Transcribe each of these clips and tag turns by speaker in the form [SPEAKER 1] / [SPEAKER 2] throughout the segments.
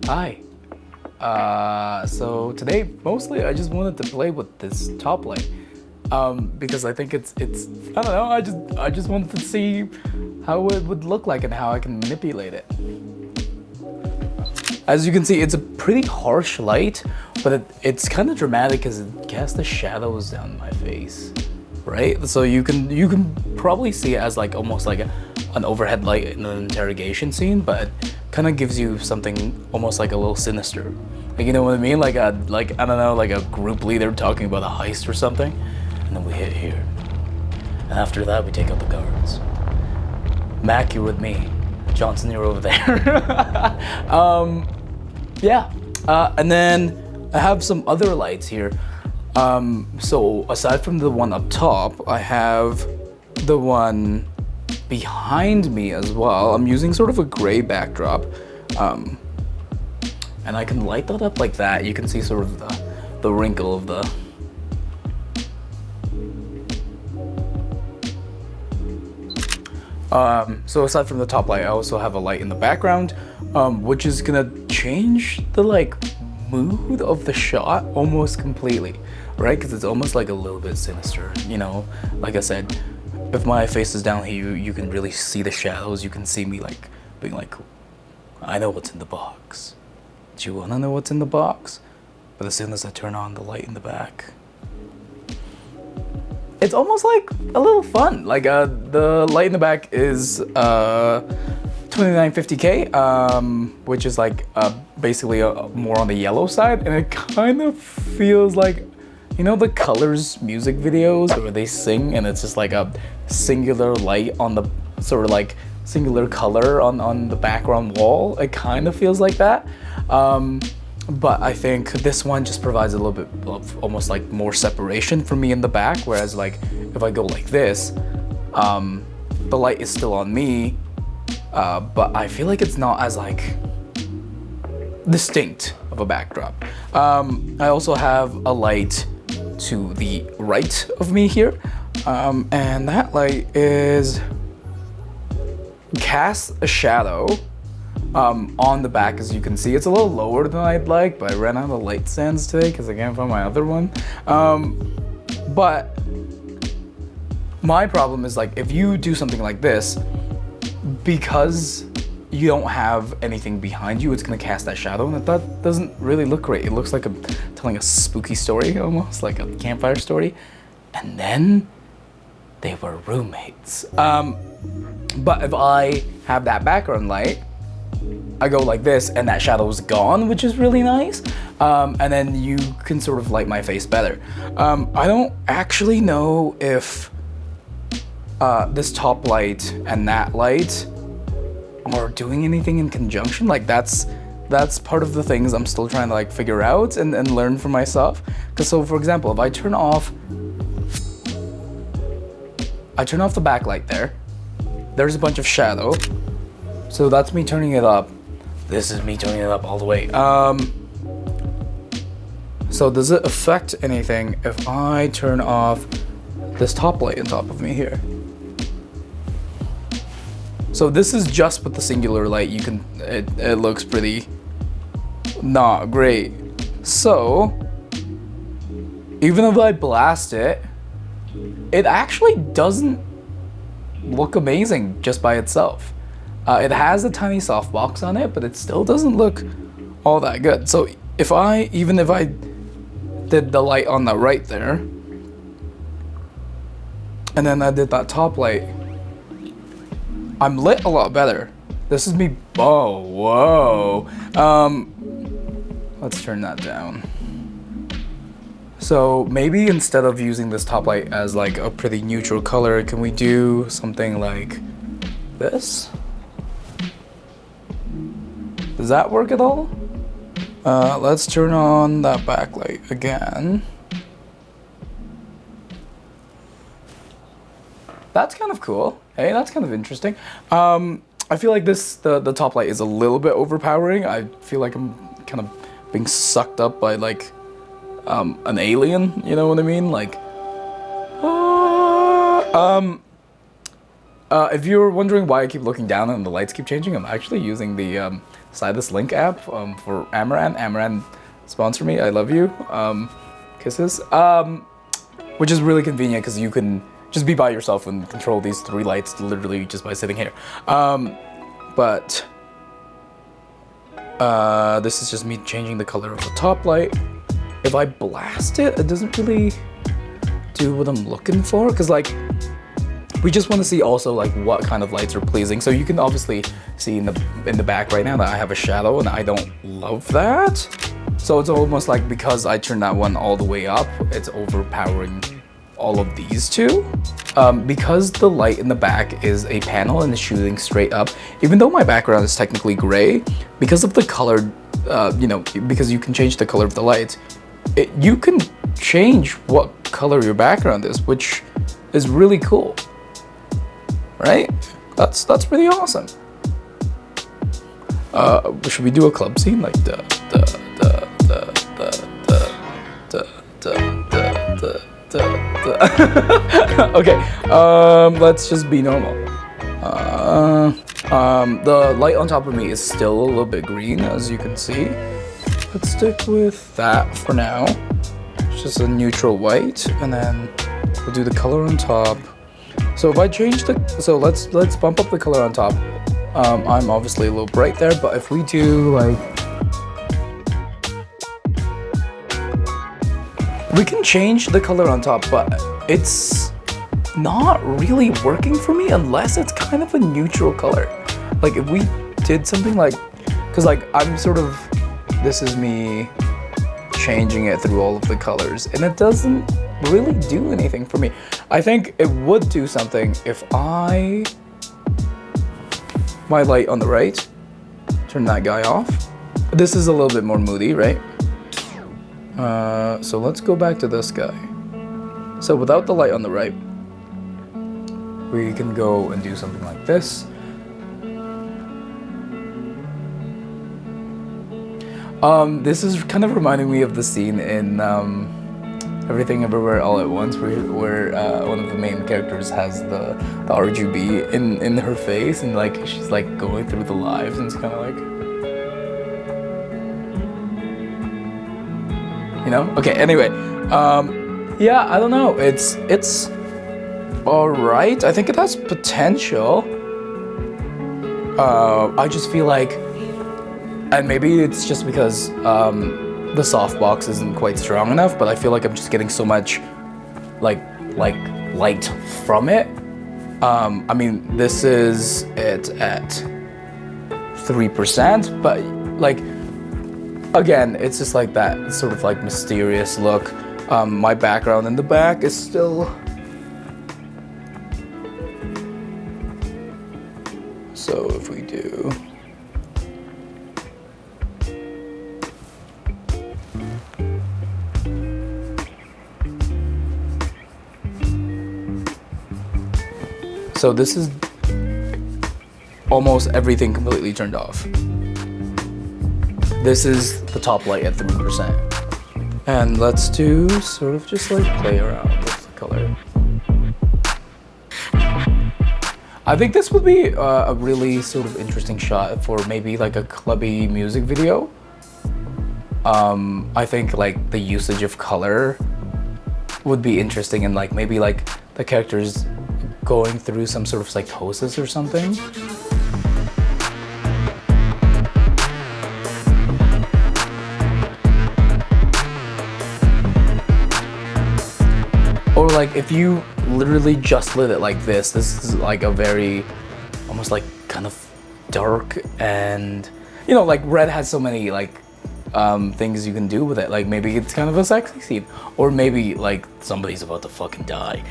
[SPEAKER 1] Hi. So today mostly I just wanted to play with this top light. Because I think it's I don't know, I just wanted to see how it would look like and how I can manipulate it. As you can see, it's a pretty harsh light, but it's kind of dramatic because it casts the shadows down my face, right? So you can probably see it as like almost like an overhead light in an interrogation scene, but it kind of gives you something almost like a little sinister. Like, you know what I mean? Like I don't know, like a group leader talking about a heist or something, and then we hit here, and after that we take out the guards. Mac, you're with me. Johnson, you're over there. Yeah, and then I have some other lights here. So aside from the one up top, I have the one behind me as well. I'm using sort of a gray backdrop, and I can light that up like that. You can see sort of the wrinkle of the so aside from the top light, I also have a light in the background, which is gonna change the like mood of the shot almost completely, right? Because it's almost like a little bit sinister, you know. Like I said, if my face is down here, you can really see the shadows. You can see me like being like, I know what's in the box. Do you wanna know what's in the box? But as soon as I turn on the light in the back, it's almost like a little fun. Like the light in the back is 2950K, which is like basically more on the yellow side, and it kind of feels like, you know, the Colors music videos where they sing and it's just like a singular light on the sort of like singular color on the background wall. It kind of feels like that. But I think this one just provides a little bit of almost like more separation for me in the back, whereas like if I go like this, the light is still on me, but I feel like it's not as like distinct of a backdrop. I also have a light to the right of me here, and that light is casts a shadow on the back. As you can see, it's a little lower than I'd like, but I ran out of light stands today because I can't find my other one. But my problem is like if you do something like this, because you don't have anything behind you, it's gonna cast that shadow, and that doesn't really look great. It looks like I'm telling a spooky story, almost like a campfire story. And then they were roommates. But if I have that background light, I go like this and that shadow's gone, which is really nice. And then you can sort of light my face better. I don't actually know if this top light and that light are doing anything in conjunction. Like that's part of the things I'm still trying to like figure out and learn for myself. Cause so for example, if I turn off the backlight there's a bunch of shadow. So that's me turning it up. This is me turning it up all the way. So does it affect anything if I turn off this top light on top of me here? So this is just with the singular light. It looks pretty not great. So even if I blast it, it actually doesn't look amazing just by itself. It has a tiny softbox on it, but it still doesn't look all that good. So even if I did the light on the right there, and then I did that top light, I'm lit a lot better. This is me, oh, whoa. Let's turn that down. So maybe instead of using this top light as like a pretty neutral color, can we do something like this? Does that work at all? Let's turn on that backlight again. That's kind of cool. Hey, that's kind of interesting. I feel like the top light is a little bit overpowering. I feel like I'm kind of being sucked up by like an alien, you know what I mean? Like, if you're wondering why I keep looking down and the lights keep changing, I'm actually using the Stylus Link app for Amaran. Amaran, sponsor me. I love you. Kisses. Which is really convenient because you can just be by yourself and control these 3 lights literally just by sitting here. But this is just me changing the color of the top light. If I blast it, it doesn't really do what I'm looking for, because like we just want to see also like what kind of lights are pleasing. So you can obviously see in the back right now that I have a shadow, and I don't love that. So it's almost like because I turned that one all the way up, it's overpowering all of these two. Because the light in the back is a panel and is shooting straight up, even though my background is technically gray, because of the color, because you can change the color of the lights, you can change what color your background is, which is really cool, right? That's pretty awesome. Should we do a club scene like okay, let's just be normal. The light on top of me is still a little bit green, as you can see. Let's stick with that for now. It's just a neutral white, and then we'll do the color on top. So if I change let's bump up the color on top. I'm obviously a little bright there, but if we do like, we can change the color on top, but it's not really working for me unless it's kind of a neutral color. Like if we did something like, because like I'm sort of, this is me changing it through all of the colors, and it doesn't really do anything for me. I think it would do something if my light on the right, turn that guy off. This is a little bit more moody, right? So let's go back to this guy. So without the light on the right, we can go and do something like this. This is kind of reminding me of the scene in Everything Everywhere All at Once, where one of the main characters has the RGB in her face, and like she's like going through the lives, and it's kind of like, you know? Okay, anyway, yeah, I don't know, it's all right. I think it has potential. I just feel like, and maybe it's just because the softbox isn't quite strong enough, but I feel like I'm just getting so much like light from it. I mean, this is it at 3%, but like, again, it's just like that sort of like mysterious look. My background in the back is still, so if we do, so this is almost everything completely turned off. This is the top light at 3%. And let's do sort of just like play around with the color. I think this would be a really sort of interesting shot for maybe like a clubby music video. I think like the usage of color would be interesting, and like maybe like the characters going through some sort of psychosis or something. Or like if you literally just lit it like this is like a very, almost like kind of dark, and you know, like red has so many like things you can do with it. Like maybe it's kind of a sexy scene, or maybe like somebody's about to fucking die.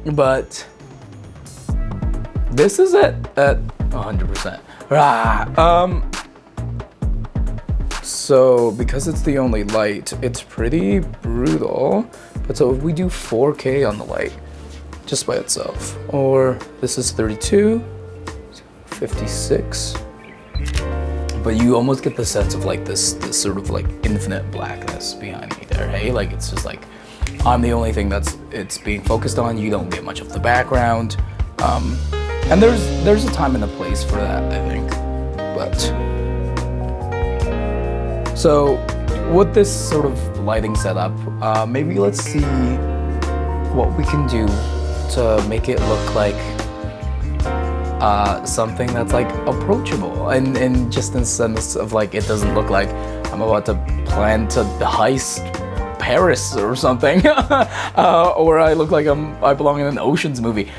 [SPEAKER 1] But this is at 100%. So because it's the only light, it's pretty brutal. But so if we do 4K on the light, just by itself, or this is 32, 56, but you almost get the sense of like this sort of like infinite blackness behind me there, hey? Like it's just like, I'm the only thing it's being focused on. You don't get much of the background. And there's a time and a place for that, I think. that. So with this sort of lighting setup, maybe let's see what we can do to make it look like something that's like approachable, and just in the sense of like it doesn't look like I'm about to plan to heist Paris or something, or I look like I belong in an Ocean's movie.